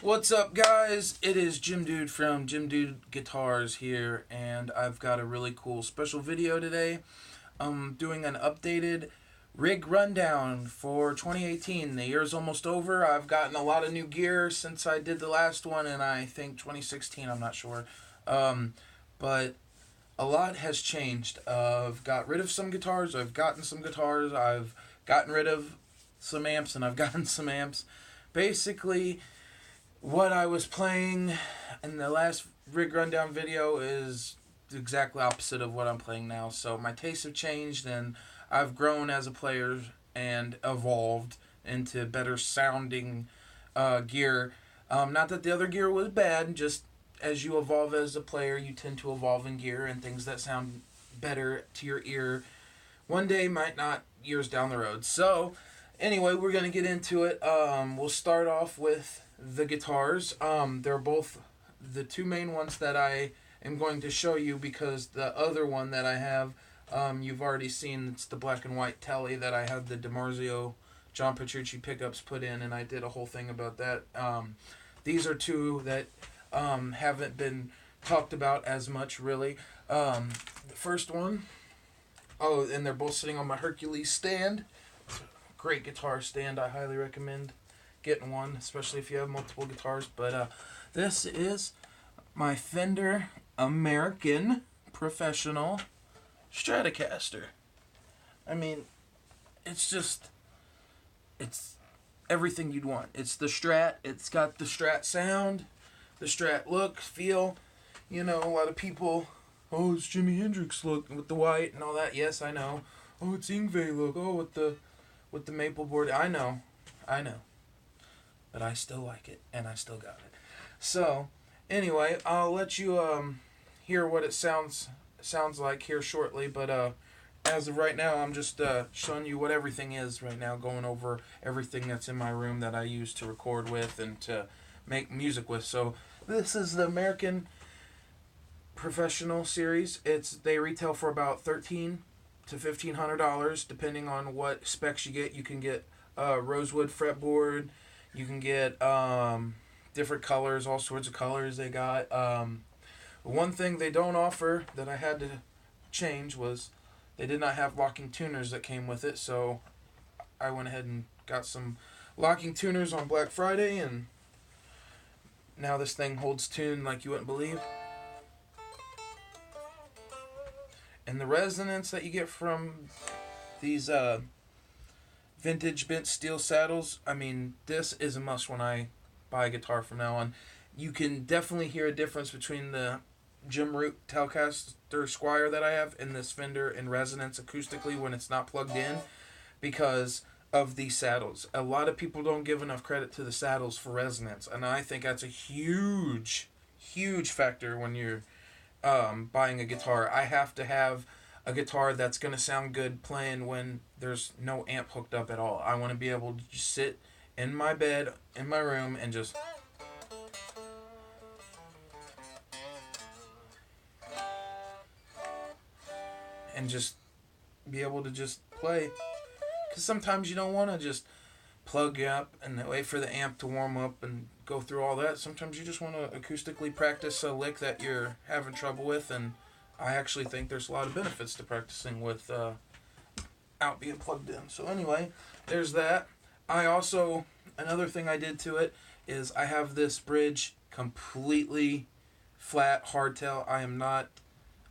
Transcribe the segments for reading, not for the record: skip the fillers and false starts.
What's up, guys? It is Jim Dude from Jim Dude Guitars here, and I've got a really cool special video today. I'm doing an updated rig rundown for 2018. The year's almost over. I've gotten a lot of new gear since I did the last one, and I think 2016, I'm not sure. But a lot has changed. I've got rid of some guitars, I've gotten some guitars, I've gotten rid of some amps, and I've gotten some amps. Basically, what I was playing in the last rig rundown video is exactly opposite of what I'm playing now. So my tastes have changed, and I've grown as a player and evolved into better sounding gear. Not that the other gear was bad, just as you evolve as a player, you tend to evolve in gear, and things that sound better to your ear one day might not years down the road. So anyway, we're going to get into it. We'll start off with the guitars. They're both the two main ones that I am going to show you, because the other one that I have, you've already seen. It's the black and white Telly that I had the DiMarzio John Petrucci pickups put in, and I did a whole thing about that. These are two that haven't been talked about as much, really. The first one, and they're both sitting on my Hercules stand. Great guitar stand. I highly recommend getting one, especially if you have multiple guitars. But this is my Fender American Professional Stratocaster. I mean, it's everything you'd want. It's the Strat. It's got the Strat sound, the Strat look, feel. You know, a lot of people, oh, it's Jimi Hendrix look with the white and all that. Yes, I know. Oh, it's Yngwie look. Oh, with the maple board. I know. But I still like it, and I still got it. So, anyway, I'll let you hear what it sounds like here shortly. But as of right now, I'm just showing you what everything is right now, going over everything that's in my room that I use to record with and to make music with. So, this is the American Professional series. They retail for about $1,300 to $1,500, depending on what specs you get. You can get rosewood fretboard. You can get different colors, all sorts of colors they got. One thing they don't offer that I had to change was they did not have locking tuners that came with it, so I went ahead and got some locking tuners on Black Friday, and now this thing holds tune like you wouldn't believe. And the resonance that you get from these vintage bent steel saddles, I mean, this is a must when I buy a guitar from now on. You can definitely hear a difference between the Jim Root Telecaster Squire that I have and this Fender in resonance acoustically when it's not plugged in, because of these saddles. A lot of people don't give enough credit to the saddles for resonance, and I think that's a huge factor when you're buying a guitar. I have to have a guitar that's going to sound good playing when there's no amp hooked up at all. I want to be able to just sit in my bed, in my room, and just be able to just play. Because sometimes you don't want to just plug up and wait for the amp to warm up and go through all that. Sometimes you just want to acoustically practice a lick that you're having trouble with, and I actually think there's a lot of benefits to practicing with out being plugged in. So anyway, there's that. Another thing I did to it is I have this bridge completely flat hardtail. I am not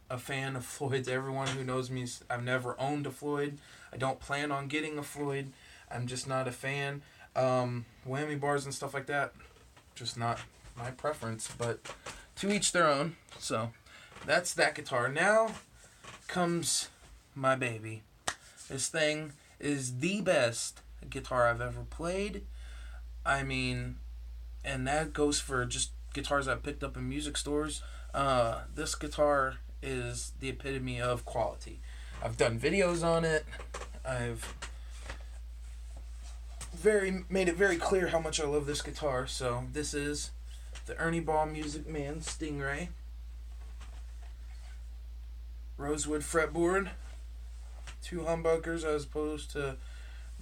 a fan of Floyd's. Everyone who knows me, I've never owned a Floyd. I don't plan on getting a Floyd. I'm just not a fan. Whammy bars and stuff like that, just not my preference, but to each their own. So that's that guitar. Now comes my baby. This thing is the best guitar I've ever played. I mean, and that goes for just guitars I've picked up in music stores. This guitar is the epitome of quality. I've done videos on it. I've made it very clear how much I love this guitar. So this is the Ernie Ball Music Man Stingray. Rosewood fretboard. 2 humbuckers as opposed to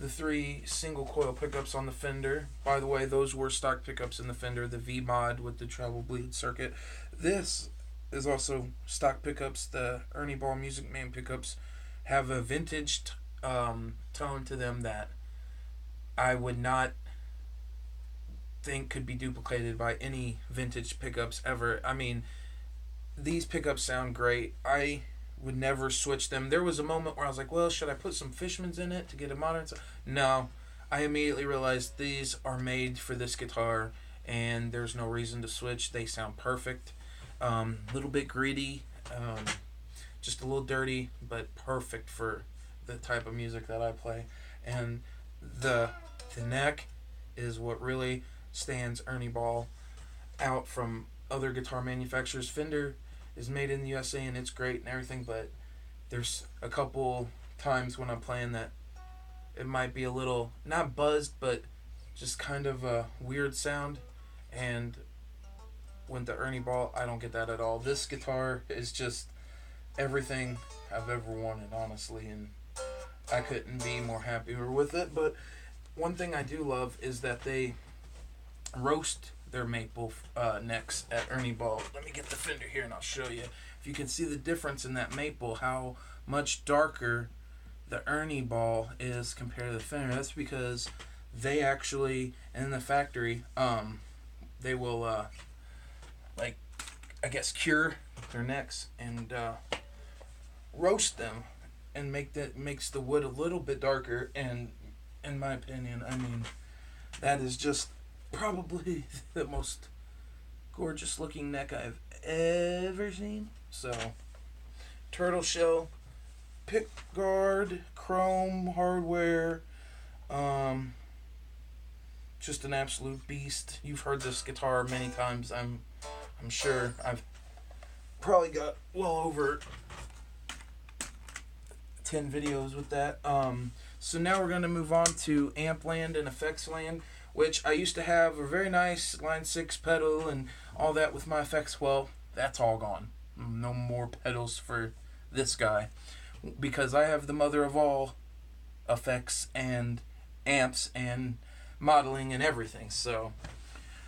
the 3 single coil pickups on the Fender. By the way, those were stock pickups in the Fender, the V mod with the treble bleed circuit. This is also stock pickups. The Ernie Ball Music Man pickups have a vintage tone to them that I would not think could be duplicated by any vintage pickups ever. I mean, these pickups sound great. I would never switch them. There was a moment where I was like, well, should I put some Fishmans in it to get a modern sound? No. I immediately realized these are made for this guitar, and there's no reason to switch. They sound perfect. Little bit greedy, just a little dirty, but perfect for the type of music that I play. And the neck is what really stands Ernie Ball out from other guitar manufacturers. Fender is made in the USA and it's great and everything, but there's a couple times when I'm playing that it might be a little, not buzzed, but just kind of a weird sound. And with the Ernie Ball, I don't get that at all. This guitar is just everything I've ever wanted, honestly, and I couldn't be more happier with it. But one thing I do love is that they roast their maple necks at Ernie Ball. Let me get the Fender here and I'll show you. If you can see the difference in that maple, how much darker the Ernie Ball is compared to the Fender. That's because they actually, in the factory, they will, cure their necks and roast them and makes the wood a little bit darker. And in my opinion, I mean, that is just probably the most gorgeous looking neck I've ever seen. So, turtle shell, pick guard, chrome hardware, just an absolute beast. You've heard this guitar many times. I'm sure I've probably got well over 10 videos with that. So now we're going to move on to amp land and effects land, which I used to have a very nice Line 6 pedal and all that with my effects. Well, that's all gone. No more pedals for this guy, because I have the mother of all effects and amps and modeling and everything. So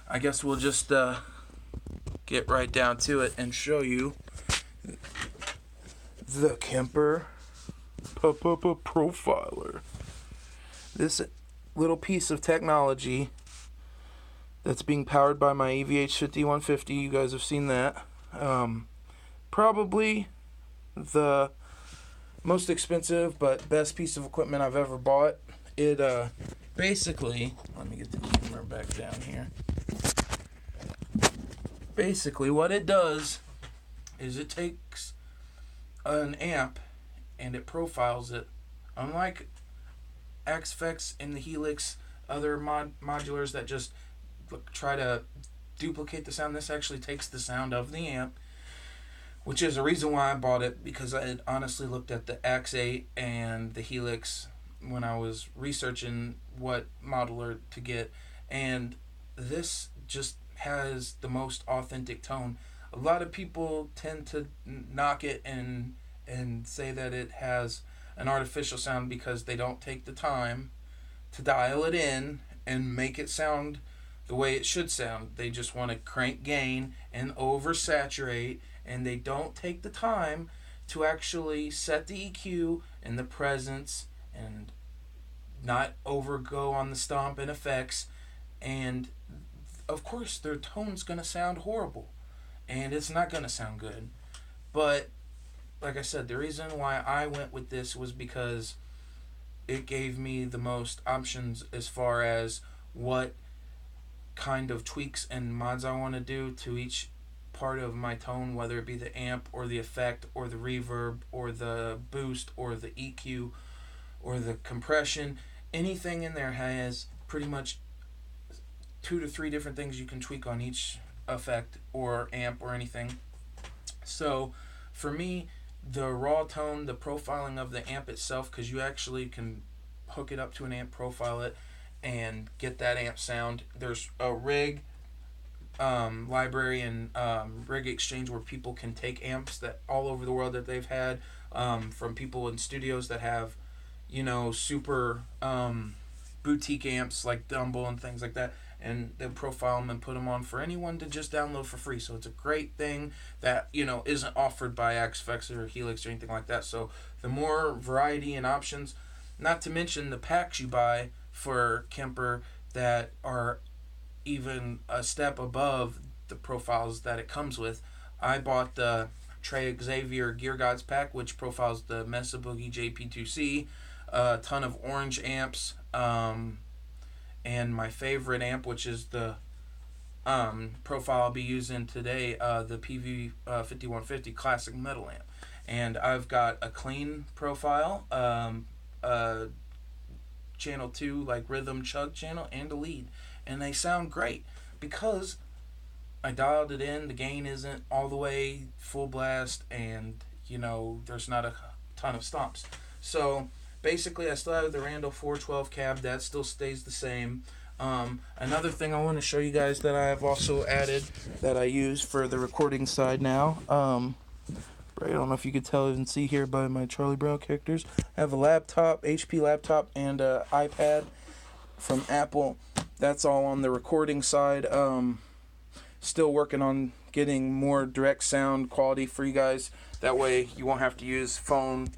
I guess we'll just get right down to it and show you the Kemper Profiler. This little piece of technology that's being powered by my EVH 5150. You guys have seen that. Probably the most expensive but best piece of equipment I've ever bought. It basically, let me get the camera back down here. Basically what it does is it takes an amp and it profiles it. Unlike Axe-Fx and the Helix, other modulars that just try to duplicate the sound, this actually takes the sound of the amp, which is a reason why I bought it, because I had honestly looked at the Axe 8 and the Helix when I was researching what modular to get, and this just has the most authentic tone. A lot of people tend to knock it and say that it has an artificial sound because they don't take the time to dial it in and make it sound the way it should sound. They just want to crank gain and oversaturate, and they don't take the time to actually set the EQ and the presence and not overgo on the stomp and effects. And of course their tone's going to sound horrible and it's not going to sound good. But like I said, the reason why I went with this was because it gave me the most options as far as what kind of tweaks and mods I want to do to each part of my tone, whether it be the amp or the effect or the reverb or the boost or the EQ or the compression. Anything in there has pretty much 2 to 3 different things you can tweak on each effect or amp or anything. So for me, the raw tone, the profiling of the amp itself, because you actually can hook it up to an amp, profile it, and get that amp sound. There's a rig library and rig exchange where people can take amps that all over the world that they've had from people in studios that have super boutique amps like Dumble and things like that, and they'll profile them and put them on for anyone to just download for free. So it's a great thing that isn't offered by Axe-Fx or Helix or anything like that. So the more variety and options, not to mention the packs you buy for Kemper that are even a step above the profiles that it comes with. I bought the Trey Xavier Gear Gods pack, which profiles the Mesa Boogie JP2C, a ton of orange amps, and my favorite amp, which is the profile I'll be using today, the PV 5150 Classic Metal amp. And I've got a clean profile, channel 2 like rhythm chug channel, and a lead, and they sound great because I dialed it in. The gain isn't all the way full blast, and there's not a ton of stomps. So basically I still have the Randall 412 cab that still stays the same. Another thing I want to show you guys that I have also added that I use for the recording side now, I don't know if you could tell and see here by my Charlie Brown characters. I have a laptop, HP laptop, and an iPad from Apple. That's all on the recording side. Still working on getting more direct sound quality for you guys. That way you won't have to use phone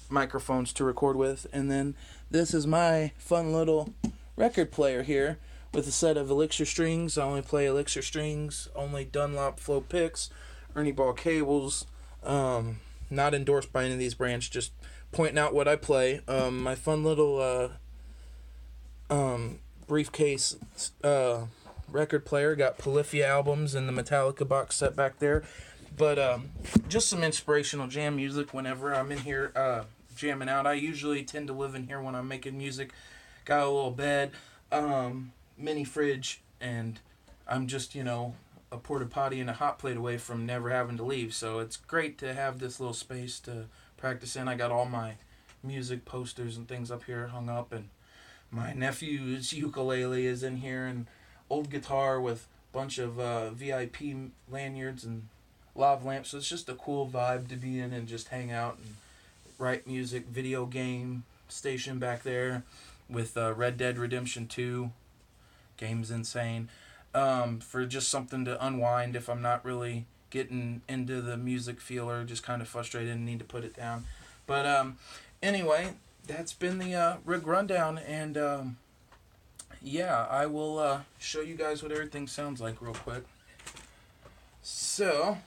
microphones to record with. And then this is my fun little record player here with a set of Elixir strings. I only play Elixir strings, only Dunlop flow picks, Ernie Ball cables. Not endorsed by any of these brands, just pointing out what I play. My fun little briefcase record player, got Polyphia albums and the Metallica box set back there. But just some inspirational jam music whenever I'm in here jamming out. I usually tend to live in here when I'm making music. Got a little bed, mini fridge, and I'm just, a porta potty and a hot plate away from never having to leave. So it's great to have this little space to practice in. I got all my music posters and things up here hung up, and my nephew's ukulele is in here, and old guitar with a bunch of VIP lanyards and lav lamps. So it's just a cool vibe to be in and just hang out and write music. Video game station back there with Red Dead Redemption 2. Game's insane. For just something to unwind if I'm not really getting into the music feel or just kind of frustrated and need to put it down. But anyway, that's been the rig rundown, and yeah, I will show you guys what everything sounds like real quick. So,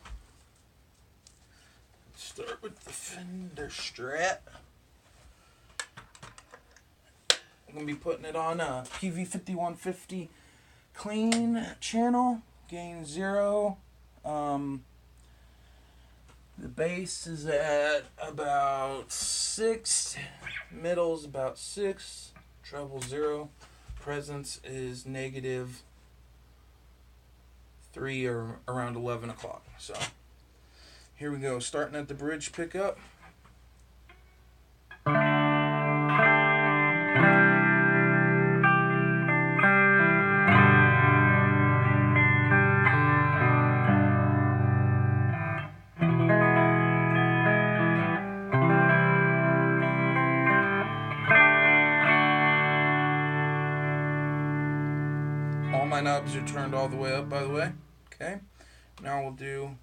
start with the Fender Strat. I'm going to be putting it on a PV 5150 clean channel, gain 0. The bass is at about 6, middle's about 6, treble 0, presence is -3 or around 11 o'clock. So here we go, starting at the bridge pickup. My knobs are turned all the way up, by the way. Okay, now we'll do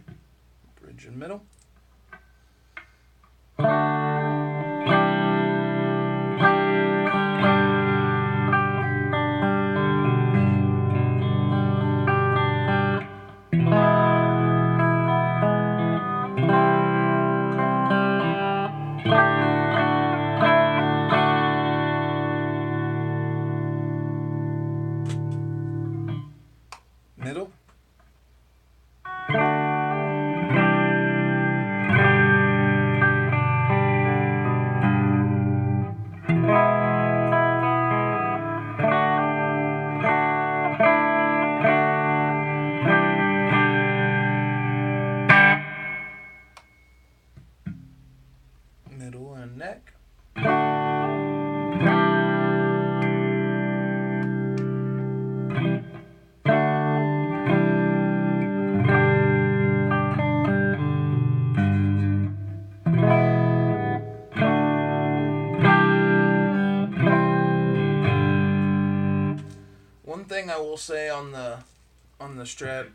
bridge and middle. Middle. Middle and neck. will say on the Strat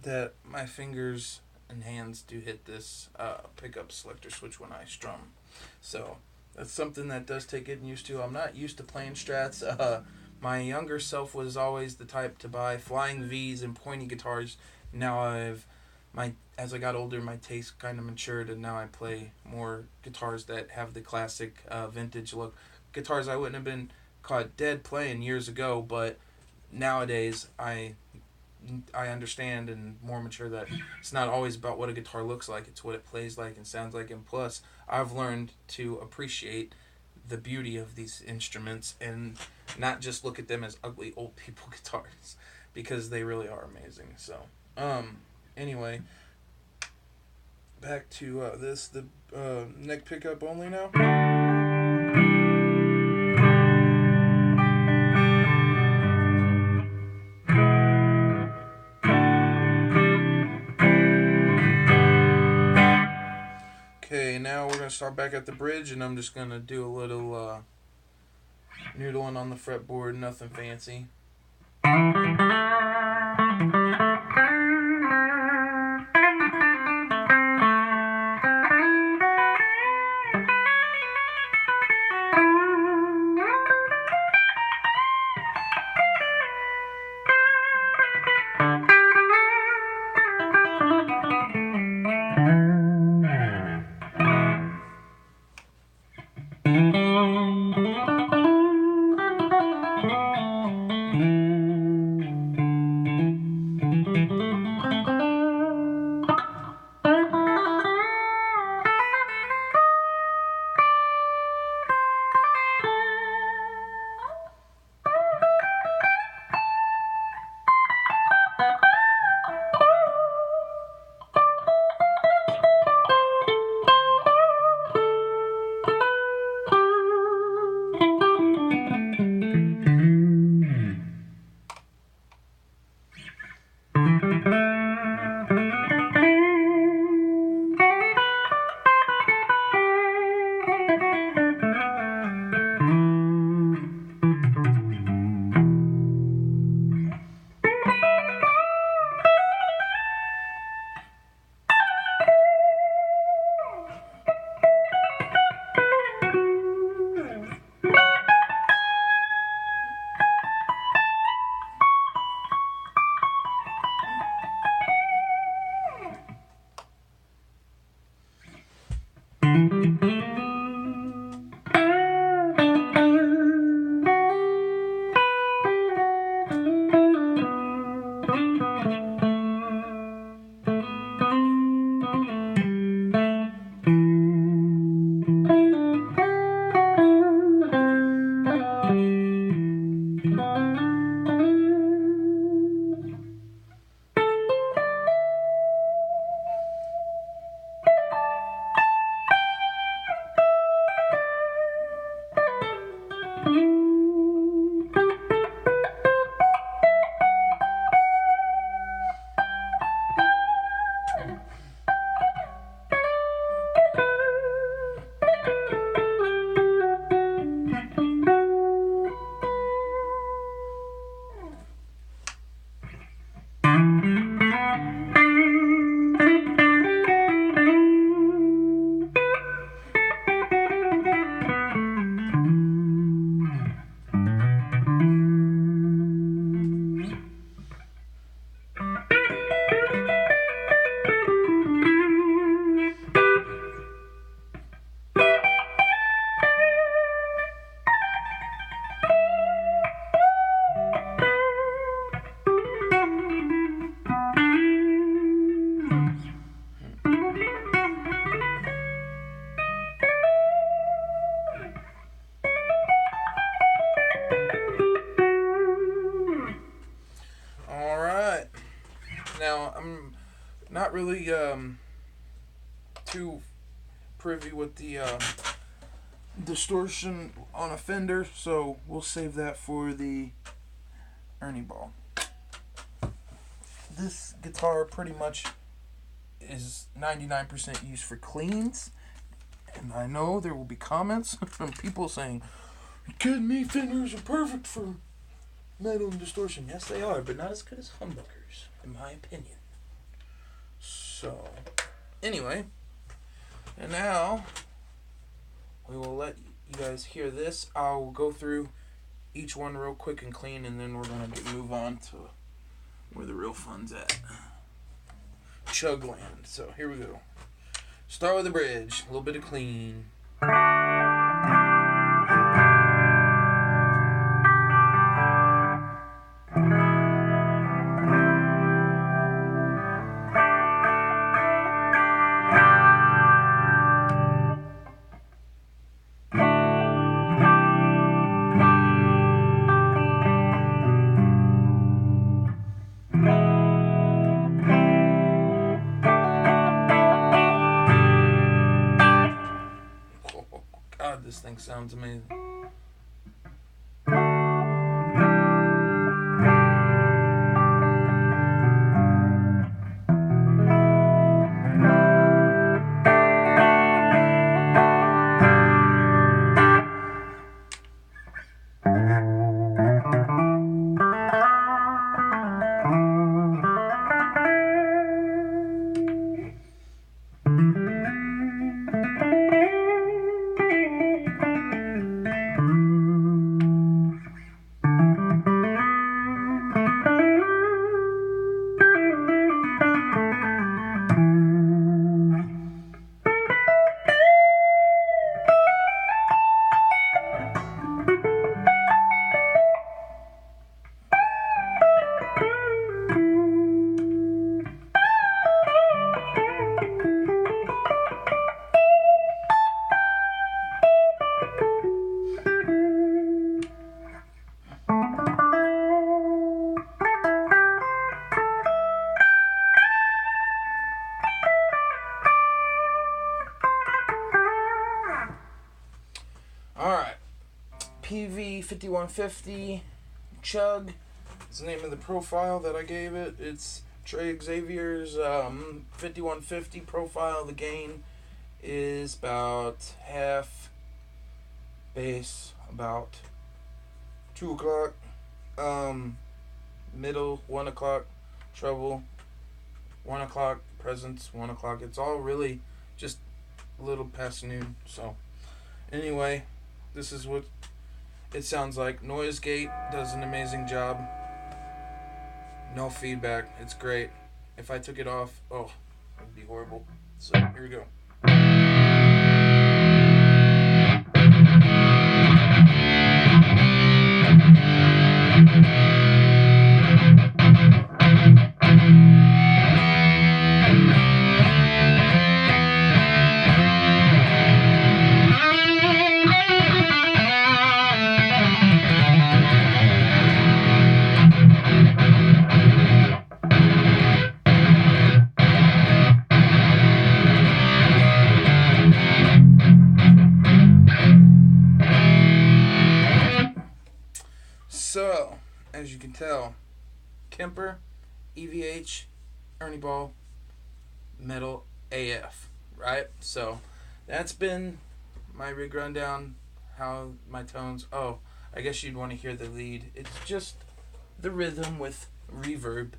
that my fingers and hands do hit this pickup selector switch when I strum. So that's something that does take getting used to. I'm not used to playing Strats. My younger self was always the type to buy flying V's and pointy guitars. Now as I got older, my taste kind of matured, and now I play more guitars that have the classic vintage look. Guitars I wouldn't have been caught dead playing years ago, but nowadays I understand and more mature that it's not always about what a guitar looks like, it's what it plays like and sounds like. And plus, I've learned to appreciate the beauty of these instruments and not just look at them as ugly old people guitars, because they really are amazing. So anyway, back to the neck pickup only now. Okay, now we're going to start back at the bridge, and I'm just going to do a little noodling on the fretboard, nothing fancy. Now, I'm not really too privy with the distortion on a Fender, so we'll save that for the Ernie Ball. This guitar pretty much is 99% used for cleans, and I know there will be comments from people saying, "You kidding me? Fenders are perfect for Metal and distortion, yes they are, but not as good as humbuckers, in my opinion. So, anyway, and now we will let you guys hear this. I'll go through each one real quick and clean, and then we're going to move on to where the real fun's at. Chugland. So, here we go. Start with the bridge, a little bit of clean. God, this thing sounds amazing. Alright, PV5150 Chug is the name of the profile that I gave it. It's Trey Xavier's 5150 profile. The gain is about half bass, about 2 o'clock, middle 1 o'clock, treble 1 o'clock, presence 1 o'clock. It's all really just a little past noon. So anyway, this is what it sounds like. Noise Gate does an amazing job. No feedback. It's great. If I took it off, oh, it would be horrible. So here we go. So, as you can tell, Kemper, EVH, Ernie Ball, Metal AF, right? So, that's been my rig rundown, how my tones, oh, I guess you'd want to hear the lead. It's just the rhythm with reverb.